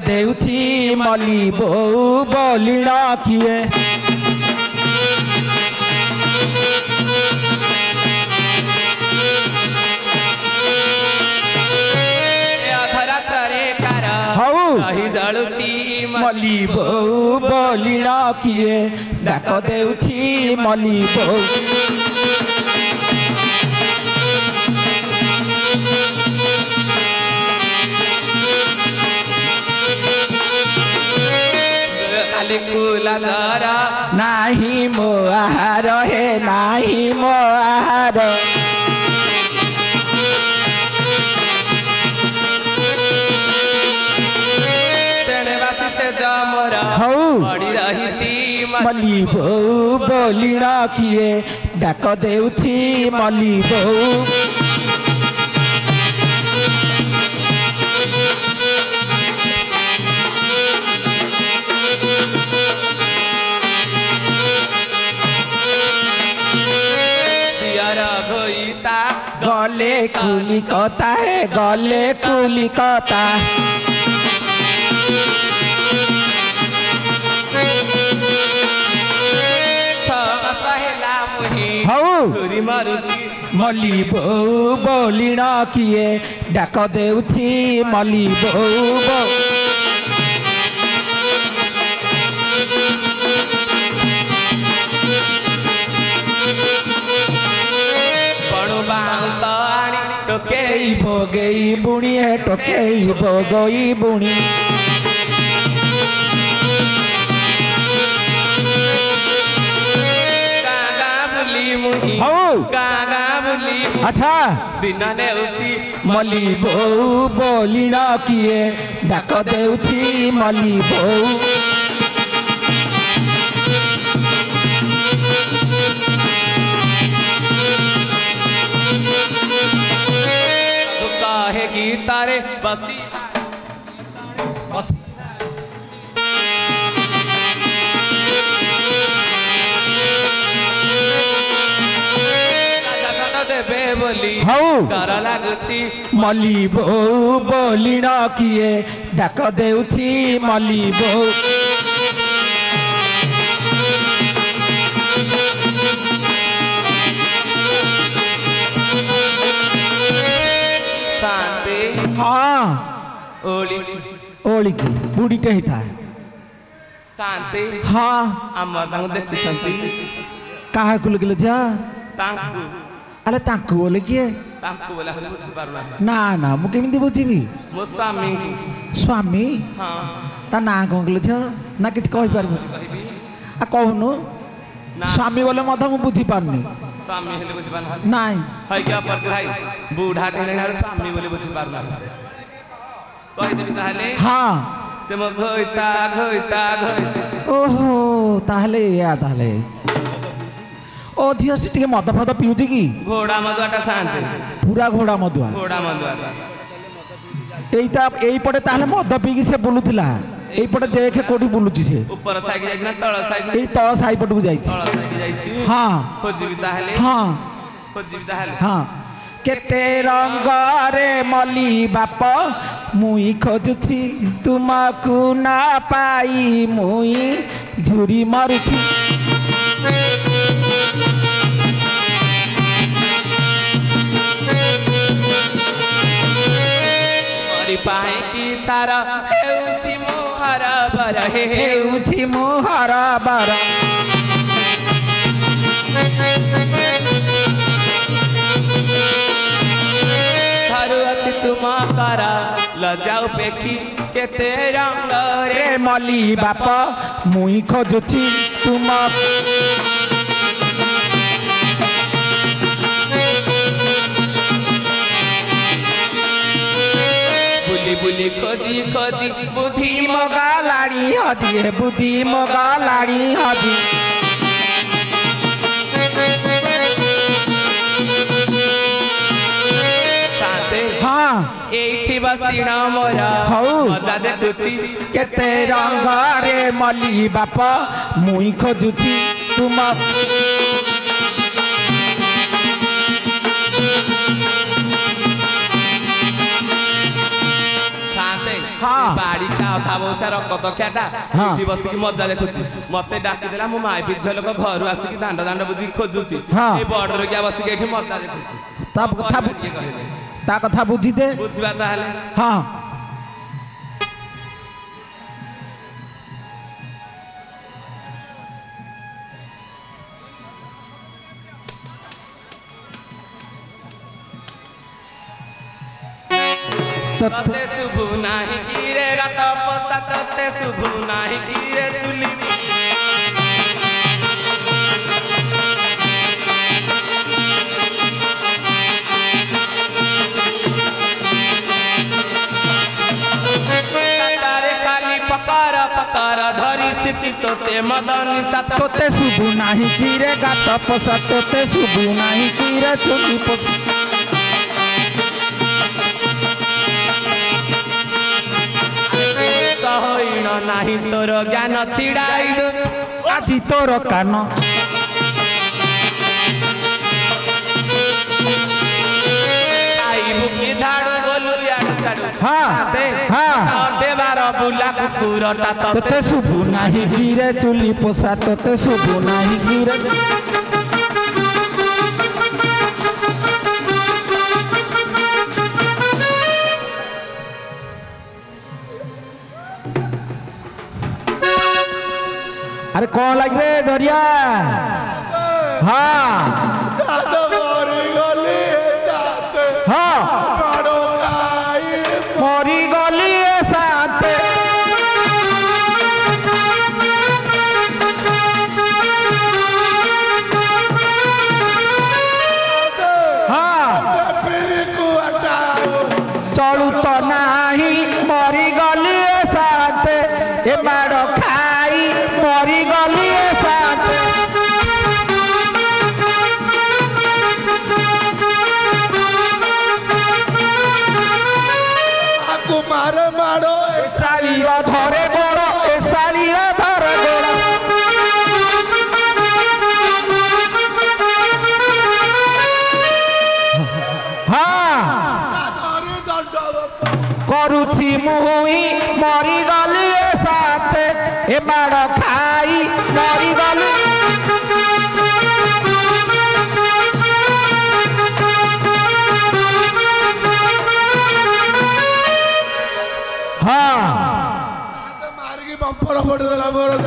देउछि मली बोऊ बोलिण किए मली बोऊ बोलिण किए डाक देउछि मली बोऊ नाही मो आहार हे नाही मो आहार मली बोऊ बोलिण किए डाक देउछि मली बोऊ गले कुली कता है गले कुली कता मली बोऊ बोलिण किए डाक देउछि मली बोऊ टोकेई भोगई बुणी है टोकेई भोगई बुणी अच्छा दिनने मली बोऊ बोलिण किए डाक देउछि मली बोऊ कहे गीतारे बसी डर लगुची मली बोऊ बोलिण किए डाक देउछि मली बोऊ शांति हाँ ओली ओली की बुढ़ीटे ही था शांति हाँ आम देखते छंती काहे को लगिल जा तांकु अरे तांकु बोले किए तांकु बोला हरि बुझी पारला ना ना मु केमिति बुझिबी मो स्वामी स्वामी हां ता ना कोंगल छ ना किछ कहि पारबो कहबी आ कहनु स्वामी बोले मधा मु बुझी पारनी स्वामी हेले बुझी पारना नाही है क्या पर भाई बूढ़ा कहले ना स्वामी बोले बुझी पारला कहि देबी ताहले हां से मो घोइता घोइता घोइ ओहो ताहले या ताहले ओ झियो से टिके मद फद पिउजी की घोड़ा मधुआटा शांति पूरा घोड़ा मधुआ घोड़ा मधुआटा एइता एई पड़े ताहले मद पीकी से बुलुथिला एई पड़े देखे कोठी बुलुची से ऊपर साइड जाई ना तळ साइड एई तळ साई पटू जाई तळ साइड जाई हां खोजिबी ताहले हां खोजिबी ताहले हां केते रंग रे मली बाप मुई खोजुची तुमकु ना पाई मुई झुरी मारुची मरी पाए की छारा हेउची मोहरा बर हेउची मोहरा बर थारु अछि तुम करा लजाऊ पेखी केते रंग रे मली बाप मुई खोजुची तुम बुली बुली खोजी खोजी बुद्धि मगा लाड़ी हदी बुद्धि मगा लाड़ी हदी हाँ एठी बसीना मोरा मजा देखुची केते रंग रे मली बाप मुई खोजुची तुम हाँ। बाड़ी खाओ खाओ से रक्त ख्याटा हाँ। एठी बसिकी मजा देखुची मते डाकी देला मो माई पिछ लोक घर आसिकी दांड दांड बुझी खोजुची हाँ। ए बॉर्डर क्या बसिकी एठी मजा देखुची ता कथा बुझी दे बुझिबा ताहले हाँ तते शुभु नाही कीरे गत पोसा तते शुभु नाही कीरे चुली तारे खाली पकार पकार धरी छिति तोते मदनी सात तोते शुभु नाही कीरे गात पोसा तोते शुभु नाही कीरे चुली होइण नाही तोर ज्ञान छिड़ाई दो आजी तोर कान आई बुकी झाड़ू बोलू यार झाड़ू हाँ हाँ देवार बुला कुकुरटा तोते शुभु नाही कीरे चुली पोसा तोते शुभु नाही कीरे अरे कौन लग रे जरिया हाँ हाँ मरी गली साथ हाँ चलू तो नाही मरी गली साथ ए माड़ खाई मरी गली साथ मारे मारो साली धरे गोड़ ए साली धरे गोड़ हाँ करुची मुई मरी गली साथ ए माड़ खाई मरी गली हाँ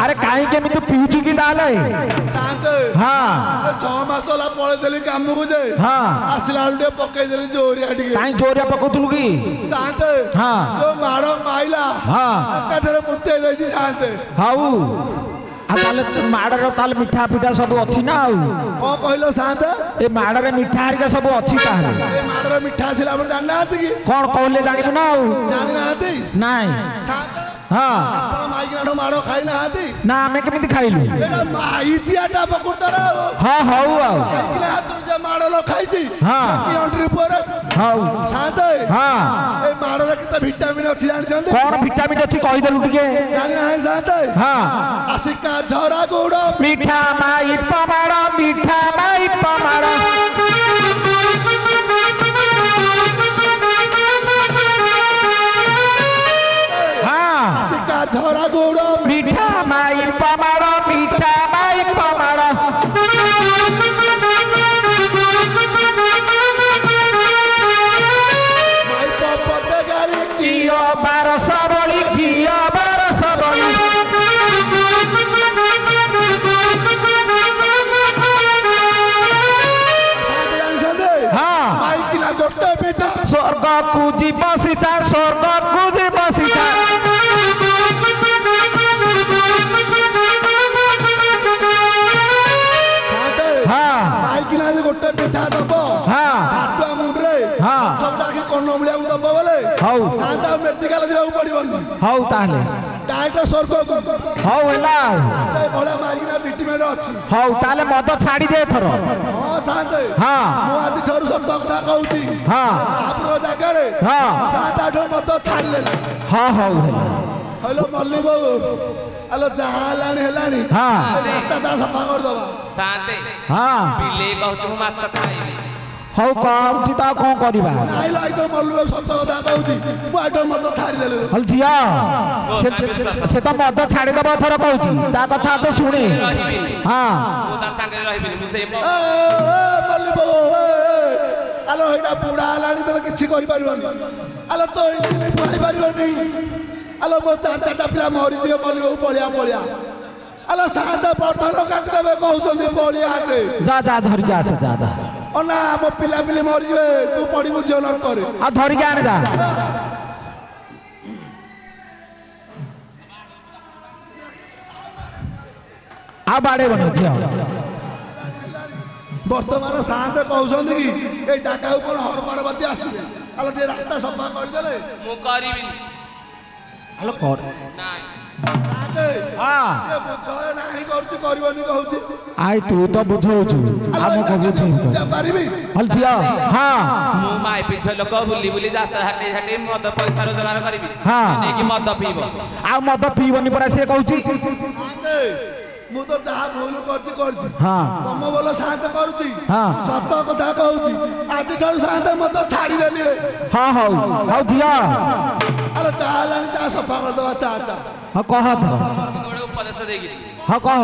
अरे कहीं के तू पीछू की दाल है हाँ 6 मास होला पळे देली काम को जे हाँ आसला उडे पकई देली जोरिया टिके कहीं जोरिया पकौतुलु की शांत हाँ तो मारो माइला हाँ कथरे मुते देजी शांत हाउ आ ताले माडर ताले मिठा पिठा सब अछि ना आउ को कहलो शांत ए माडरे मिठा हरिका सब अछि ताले ए माडर मिठा छिला हमर जानना आती की कोन कहले जानिबे ना आउ जानि ना आती नाही शांत हाँ आपण माई की नाडो माडो खाई ना आती ना हमें केमिति खाइलु एटा माई जियाटा पकुरता रे हाँ हाउ आउ माई की ना तू जे माडो लो खाईची हाँ की एंट्री पर हाउ शांत हाँ ए माडो रे किता विटामिन अछि जानि छन कोन विटामिन अछि कहि देलु टिके जानि ना शांत हाँ आसिका झरा गोड़ मीठा माई पमाड़ मीठा माई पमाड़ हाँ आसिका झरा गोड़ मीठा माई पमाड़ मीठा माई पमाड़ माई पपते गाली कियो बारस बड़ी कियो बारस बड़ी हाँ माई की ना गोटे बेटा स्वर्ग को जीव सीता स्वर्ग को जीव सीता हाँ माई की ना गोटे बेटा दबो हाँ हाटुआ मुंडरे हाँ सबटा की कोनो मुलिया दबो बोले हौ शांत मेडिकल जिराउ पड़िबनी हौ ताले डायरेक्ट स्वर्ग को हौ ହେଲା ए भले माई की ना ट्रीटमेंट अछि हौ ताले मद छाड़ी दे थर हां शांत हाँ मो आदि ठोर सत कथा कहउती हाँ आपरो जागारे हाँ शांत आठो मत छाड़ी ले हाँ हौ ହେଲା हेलो मल्ली बाबू हेलो जहालानी हेलानी हाँ रास्ता ता सफा कर दबा शांते हाँ बिले कहछु माछ खाइबे ହଉ କହୁଛି ତ ଆଉ କଣ କରିବା ନାଇଁ ଆଇଟମ ମଲ୍ଲୁ ସତ କଥା କହୁଛି ମୁଁ ଆଇଟମ ମଦ ଛାଡ଼ିଦେଲି ହଲ ଝିଅ ସେ ତ ମଦ ଛାଡ଼ିଦେବ ଏଥର କହୁଛି ତା କଥା ତ ଶୁଣେ ହଁ ମୁଁ ତା ସାଙ୍ଗରେ ରହିବିନି ମୁଁ ସେଇ ମଲ୍ଲୁ ବାବୁ ଆଲୋ ଏଇଟା ବୁଢ଼ା ହେଲାଣି ତମେ କିଛି କରିପାରିବନି ଆଲୋ ତ ଏଇଠି ପାଇପାରିବନି ଆଲୋ ମୋ ଚାରିଟା ପିଲା ମରିଯିବେ ମଲ୍ଲୁ ବାବୁ ପଳିଆ ଆଲୋ ସାତ ପଥର କାଟିଦେବେ କହୁଛନ୍ତି ପଳିଆ ଆସେ ଯା ଧରିକି ଆସେ ଯା ଅନା ମୋ ପିଲାପିଲି ମରିଯିବେ ତୁ ପଡ଼ିବୁ ଝିଅ ନର୍କରେ ଆଉ ଧରିକି ଆଣେ ଯା ଆଉ ବାଡ଼େଇବନି ଝିଅ ବର୍ତ୍ତମାନ ସାନ୍ତେ କହୁଛନ୍ତି କି ଏଇ ଜାଗାକୁ କଣ ହର ପାର୍ବତୀ ଆସିବେ ଆଲୋ ଟିକେ ରାସ୍ତା ସଫା କରିଦେଲେ ମୁଁ କରିବିନି ଆଲୋ କର ନାଇଁ ସାନ୍ତେ ଏ ବୁଝ ନାହିଁ କରୁଛି କରିବନି କହୁଛି ଆଇ ତୁ ତ ବୁଝଉଛୁ ଆମ କ ବୁଝେଇବୁ ପାରିବି ହଲ ଝିଅ ହଁ ମୁଁ ମାଇ ପିଛ ଲୋକ ବୁଲି ବୁଲି ରାସ୍ତା ଝାଟି ମଦ ପଇସା ରୋଜଗାର କରିବି ହଁ ନେଇକି ମଦ ପିଇବ ଆଉ ମଦ ପିଇବନି ପରା ସେ କହୁଛି ସାନ୍ତେ ମୁଁ ତ ଯାହା ଭୁଲ କରିଛି ହଁ ତମ ଭଲ ସାନ୍ତେ କରୁଛି ହଁ ସତ କଥା କହୁଛି ଆଜିଠାରୁ ସାନ୍ତେ ମଦ ଛାଡ଼ିଦେଲି ହଁ ହଉ ଝିଅ ଆଲୋ ଚା ହେଲାଣି ଚା ସଫା କରିଦେବା ଚା ହଁ କହ ତ ଗୋଟେ ଉପଦେଶ ଦେଇକି ହଁ କହ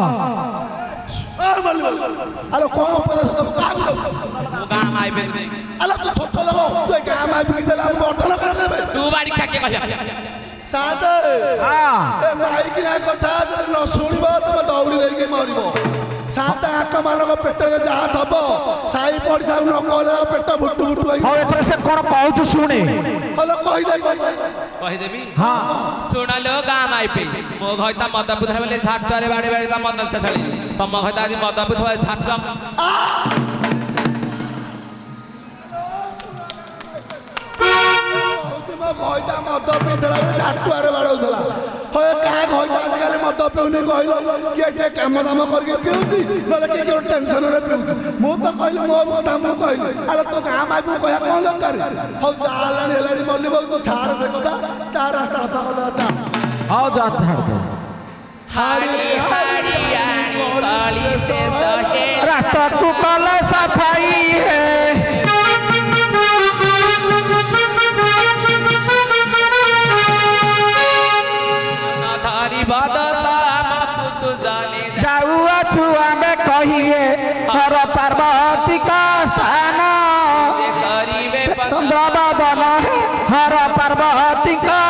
ଆଲୋ କଣ ଉପଦେଶ ଦବୁ କାହାକୁ ଦବୁ ମୁଁ ଗାଁ ମାଇ ପେଜ ନେଇକି ଆଲୋ ତୁ ଛୋଟ ଲୋକ ତୁ ଏ ଗାଁ ମାଇପିକି ଦେଲେ ଆମେ ବର୍ତ୍ତମାନ କରିଦେବେ ତୁ ବାଡ଼ି ଖାକେ କହିବା ସାନ୍ତେ ଏ ମାଇକି ନା କଥା ଯଦି ନ ଶୁଣିବ ତମେ ଦୌଡ଼ି ଦେଇକି ମରିବ ସାନ୍ତେ ଆଙ୍କ ମାନଙ୍କ ପେଟରେ ଯାହା ଦବ ସାଇ ପଡ଼ିଶାକୁ ନ କହିଲେ ପେଟ ଭୁଟୁ ହଉ ଏଥର ସେ କଣ କହୁଛୁ ଶୁଣେ ହଲୋ କହିଦେବି ହଁ ଶୁଣଲୋ ଗାଁ ମାଇ ପେ ମୋ ଘଇତା ମଦ ବୁଧରେ ବୋଲେ ଝାଟୁଆରେ ବାଡ଼ି ବାଡ଼ି ତା ମନ ସେ ଛାଡ଼ି ତମ ଘଇତା ଆଜି ମଦ ବୁଧ ଝାଟୁଆ ଘଇତା ମଦ ପିଇଥିଲା ବେଳେ ଝାଟୁଆରେ ବାଡ଼ଉଥିଲା ହଏ କାହା ଘଇତା ଆଜିକାଲି ମଦ ପିଉନି କହିଲ କିଏ ଟିକେ କାମ ଦାମ କରିକି ପିଉଛି ନହେଲେ କିଏ ଗୋଟେ ଟେନସନରେ ପିଉଛି ମୁଁ ତ କହିଲି ମୋ କଥା ମୁଁ କହିଲି ଆରେ ତୋ ଗାଁ ମାଇକୁ କହିବା କଣ ଦରକାର ହଉ ଚା ହେଲାଣି ମଲ୍ଲି ବହୁ ତୁ ଛାଡ଼ ସେ କଥା ତା ରାସ୍ତା ସଫା କରିଦେବା ଚା ହଉ ଯା ଛାଡ଼ ଦେ रास्ता तू कल सफाई है जाऊआ छुआ में कहिए हर पार्वती का स्थान चंद्र बदन है हर पार्वती का